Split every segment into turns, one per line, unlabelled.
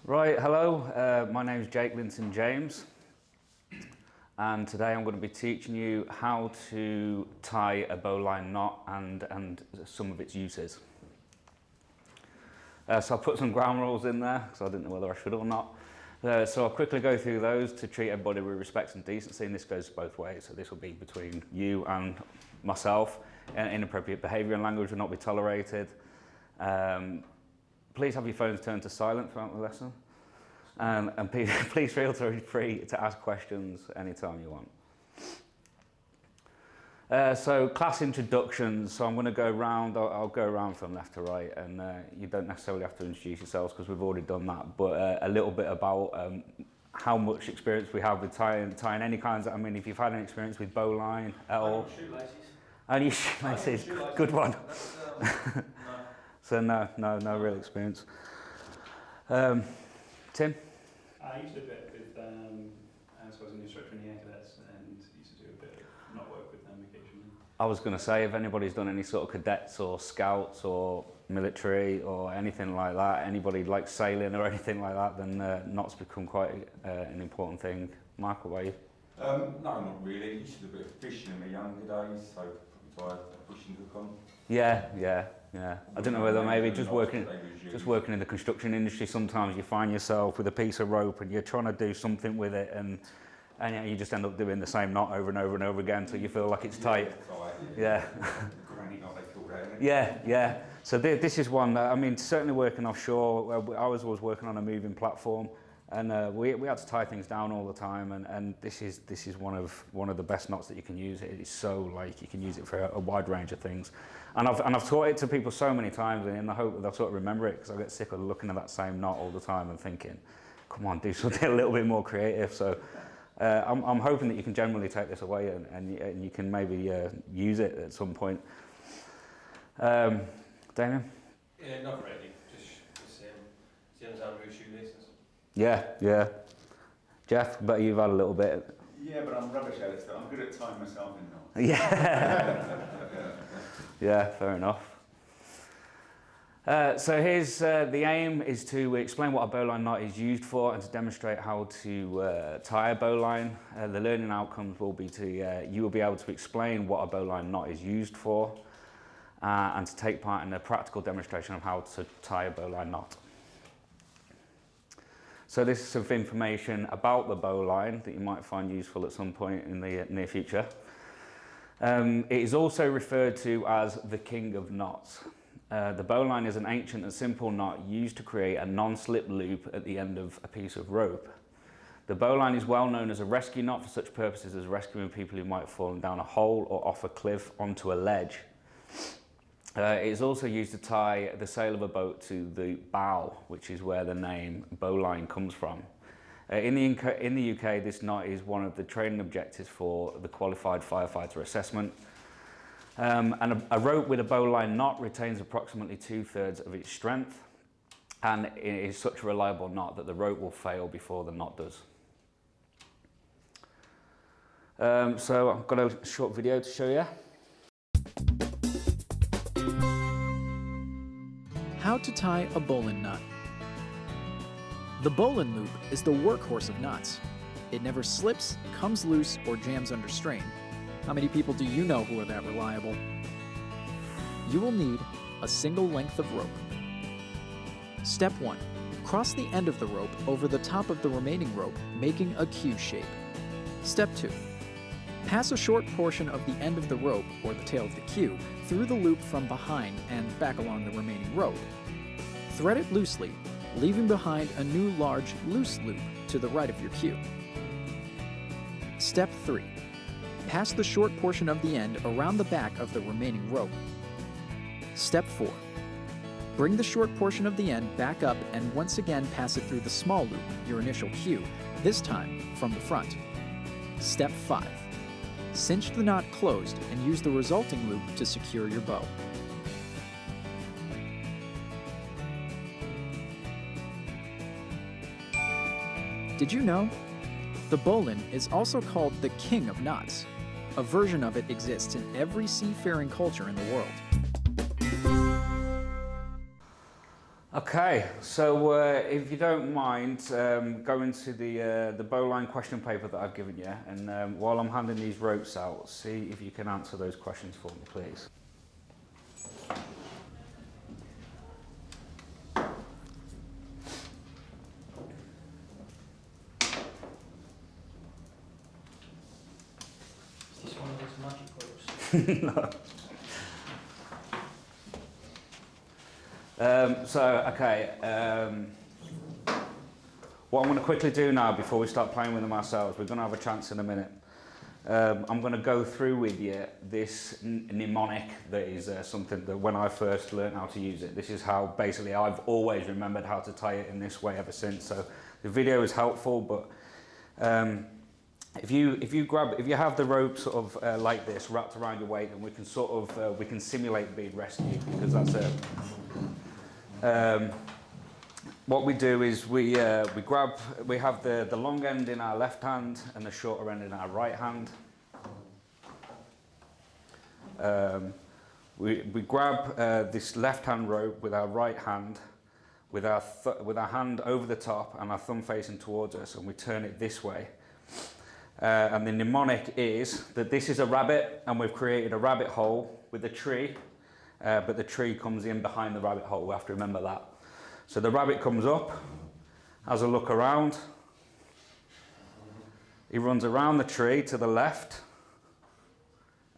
Right, hello, my name is Jake Linton-James, and today I'm going to be teaching you how to tie a bowline knot and some of its uses. So I put some ground rules in there because I didn't know whether I should or not. So I'll quickly go through those to treat everybody with respect and decency, and this goes both ways. So this will be between you and myself. Inappropriate behaviour and language will not be tolerated. Please have your phones turned to silent throughout the lesson. And please feel free to ask questions anytime you want. So class introductions, so I'm going to go around, I'll go around from left to right, and you don't necessarily have to introduce yourselves because we've already done that, but a little bit about how much experience we have with tying any kinds of, I mean, if you've had any experience with bowline at all.
Shoelaces.
Only shoelaces, good one.
No.
So no real experience. Tim?
I used to do a bit with, so I was an instructor in the Air Cadets and used to do a bit of knot work with them occasionally.
I was going to say, if anybody's done any sort of cadets or scouts or military or anything like that, anybody like sailing or anything like that, then knots become quite an important thing. Michael, what about you?
No, not really. Used to do a bit of fishing in my younger days, so probably tried a fishing hook on.
Yeah. I don't know whether maybe just working in the construction industry, sometimes you find yourself with a piece of rope and you're trying to do something with it, and you just end up doing the same knot over and over and over again until you feel like it's tight. Yeah.
Granny knot, they call that,
Yeah. So this is one that, I mean, certainly working offshore, I was always working on a moving platform, and we had to tie things down all the time, and this is one of the best knots that you can use. It is so like you can use it for a wide range of things, and I've taught it to people so many times in the hope that they'll sort of remember it, because I get sick of looking at that same knot all the time and thinking, come on, do something a little bit more creative. So I'm hoping that you can generally take this away and you can maybe use it at some point. Damien?
Yeah, not really. Just same as with shoelaces.
Yeah. Jeff, but you've had a little bit.
Yeah, but I'm rubbish at it still. I'm good at tying myself in knots.
Yeah, fair enough. So here's the aim is to explain what a bowline knot is used for and to demonstrate how to tie a bowline. The learning outcomes will be you will be able to explain what a bowline knot is used for and to take part in a practical demonstration of how to tie a bowline knot. So this is some information about the bowline that you might find useful at some point in the near future. It is also referred to as the king of knots. The bowline is an ancient and simple knot used to create a non-slip loop at the end of a piece of rope. The bowline is well known as a rescue knot for such purposes as rescuing people who might have fallen down a hole or off a cliff onto a ledge. It is also used to tie the sail of a boat to the bow, which is where the name bowline comes from. In the UK, this knot is one of the training objectives for the Qualified Firefighter Assessment. And a rope with a bowline knot retains approximately 2/3 of its strength, and it is such a reliable knot that the rope will fail before the knot does. So I've got a short video to show you.
How to tie a bowline knot. The bowline loop is the workhorse of knots. It never slips, comes loose, or jams under strain. How many people do you know who are that reliable? You will need a single length of rope. Step 1. Cross the end of the rope over the top of the remaining rope, making a Q shape. Step 2. Pass a short portion of the end of the rope, or the tail of the Q, through the loop from behind and back along the remaining rope. Thread it loosely, leaving behind a new large loose loop to the right of your Q. Step 3. Pass the short portion of the end around the back of the remaining rope. Step 4. Bring the short portion of the end back up and once again pass it through the small loop, your initial Q, this time from the front. Step 5. Cinch the knot closed and use the resulting loop to secure your bow. Did you know? The bowline is also called the king of knots. A version of it exists in every seafaring culture in the world.
Okay, so if you don't mind, go into the bowline question paper that I've given you, and while I'm handing these ropes out, see if you can answer those questions for me, please.
Is this one of those magic ropes?
No. What I'm going to quickly do now before we start playing with them ourselves, we're going to have a chance in a minute. I'm going to go through with you this mnemonic that is something that when I first learned how to use it, this is how basically I've always remembered how to tie it in this way ever since. So the video is helpful, but if you have the rope sort of like this wrapped around your waist, then we can sort of we can simulate being rescued, because that's it. What we do is we have the long end in our left hand and the shorter end in our right hand. We grab this left hand rope with our right hand, with our hand over the top and our thumb facing towards us, and we turn it this way. And the mnemonic is that this is a rabbit, and we've created a rabbit hole with a tree, but the tree comes in behind the rabbit hole. We have to remember that. So the rabbit comes up, has a look around, he runs around the tree to the left,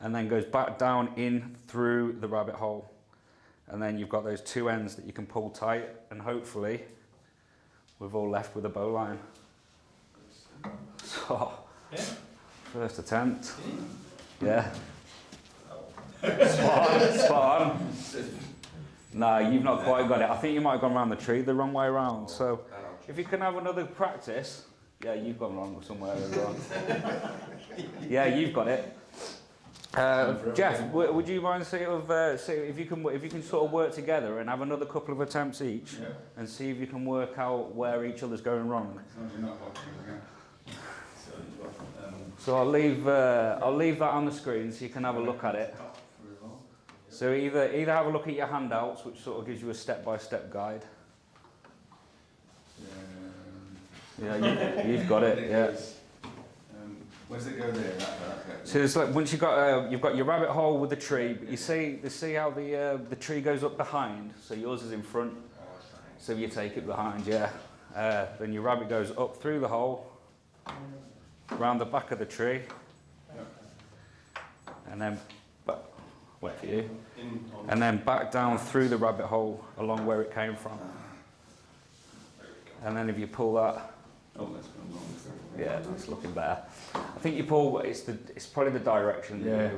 and then goes back down in through the rabbit hole. And then you've got those two ends that you can pull tight, and hopefully we've all left with a bowline. So,
Yeah.
first attempt. Yeah. Spot on. No, you've not quite got it. I think you might have gone around the tree the wrong way around. So if you can have another practice. Yeah, you've gone wrong somewhere as well. Yeah, you've got it. Jeff, would you mind see if you can sort of work together and have another couple of attempts each, and see if you can work out where each other's going wrong. So I'll leave that on the screen so you can have a look at it. So either have a look at your handouts, which sort of gives you a step-by-step guide. Yeah, you've got it. Yeah.
Where's it go there?
So it's like once you've got your rabbit hole with the tree, but you see how the tree goes up behind. So yours is in front. So you take it behind, yeah. Then your rabbit goes up through the hole, round the back of the tree, and then wait for you, and then back down through the rabbit hole along where it came from. And then if you pull that, yeah, that's looking better. I think you pull. It's probably the direction.
Yeah,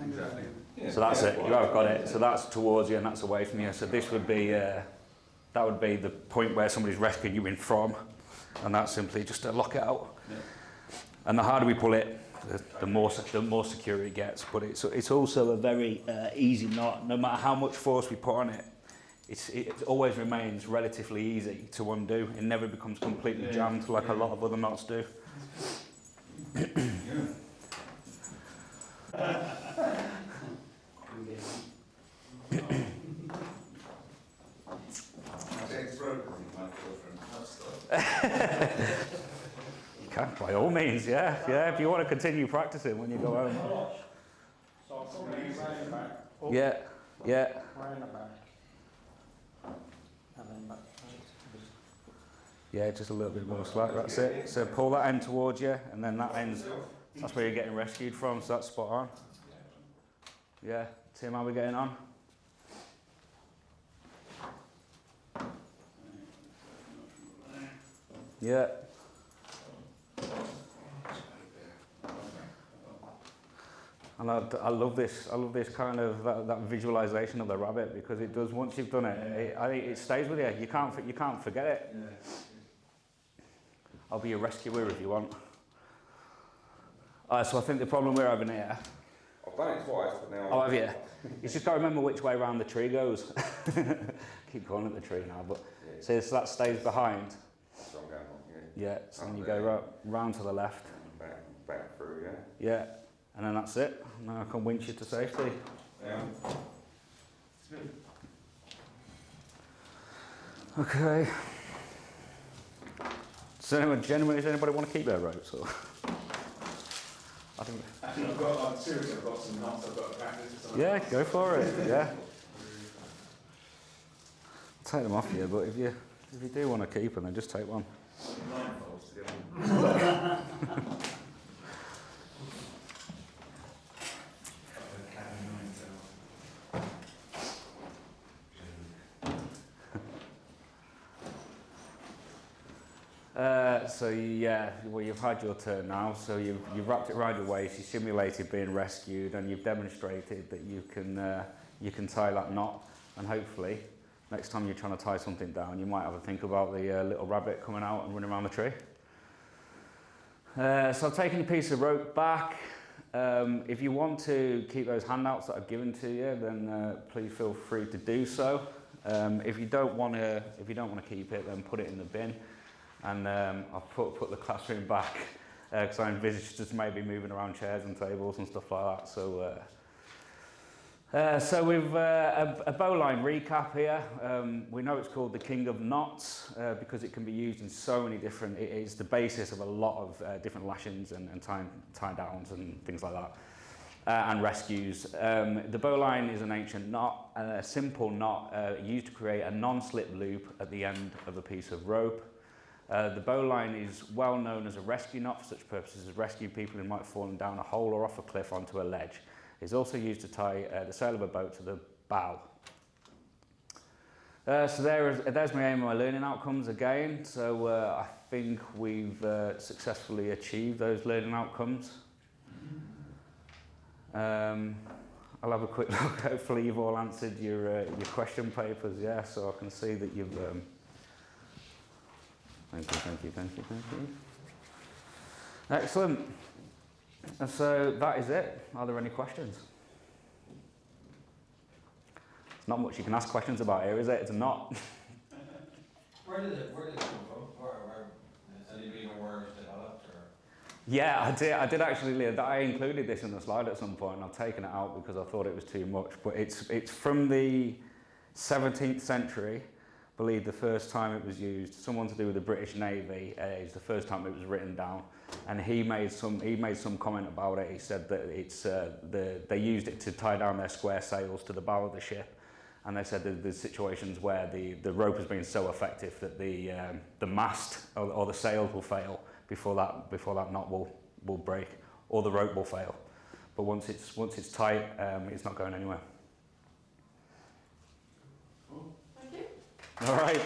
exactly.
So that's it. You have got it. So that's towards you and that's away from you. So this would be that would be the point where somebody's rescuing you in from, and that's simply just to lock it out.
Yeah.
And the harder we pull it, the more secure it gets. But it's also a very easy knot. No matter how much force we put on it, it always remains relatively easy to undo. It never becomes completely jammed like a lot of other knots do. You can, by all means, yeah. If you want to continue practicing when you go home. Yeah. Yeah, just a little bit more slack, that's it. So pull that end towards you, and then that end's, that's where you're getting rescued from, so that's spot on. Yeah, Tim, how are we getting on? Yeah. And I love this kind of that visualization of the rabbit, because it does, once you've done it, I think it stays with you. You can't forget it.
Yeah.
I'll be a rescuer if you want. So I think the problem we're having here.
I've done it twice, but now.
Oh, have you? You just got to remember which way round the tree goes. Keep calling it the tree now, but so that stays behind.
So I'm going on,
Yeah, so then you go round to the left.
back through, yeah.
Yeah, and then that's it. Now I can winch you to safety.
Yeah.
Okay. Does anybody want to keep their ropes? Or? I think.
I'm serious, I've got some knots I've got to practice.
Yeah, go for it. Yeah. I'll take them off you, but if you do want to keep them, then just take one.
Blindfolds together.
So yeah, well you've had your turn now, so you've wrapped it around your waist, you simulated being rescued, and you've demonstrated that you can tie that knot, and hopefully next time you're trying to tie something down, you might have a think about the little rabbit coming out and running around the tree. So I've taken a piece of rope back. If you want to keep those handouts that I've given to you, then please feel free to do so. If you don't want to keep it, then put it in the bin. And I've put the classroom back because I envisaged just maybe moving around chairs and tables and stuff like that. So we've a bowline recap here. We know it's called the King of Knots because it can be used in so many different. It is the basis of a lot of different lashings and tie downs and things like that. And rescues. The bowline is an ancient knot, a simple knot used to create a non-slip loop at the end of a piece of rope. The bowline is well known as a rescue knot for such purposes as rescue people who might have fallen down a hole or off a cliff onto a ledge. It's also used to tie the sail of a boat to the bow. So there's my aim and my learning outcomes again. So I think we've successfully achieved those learning outcomes. I'll have a quick look. Hopefully you've all answered your question papers, yeah, so I can see that you've... Thank you. Excellent. And so that is it. Are there any questions? There's not much you can ask questions about here, is it? It's a knot.
Where did it come from? Where has it been where it's developed? Or?
Yeah, I did actually. I included this in the slide at some point, and I've taken it out because I thought it was too much. But it's from the 17th century. I believe the first time it was used, someone to do with the British Navy, is the first time it was written down, and he made some comment about it. He said that it's they used it to tie down their square sails to the bow of the ship, and they said that there's situations where the rope has been so effective that the mast or the sails will fail before that knot will break, or the rope will fail. But once it's tight, it's not going anywhere.
Thank you.
All right.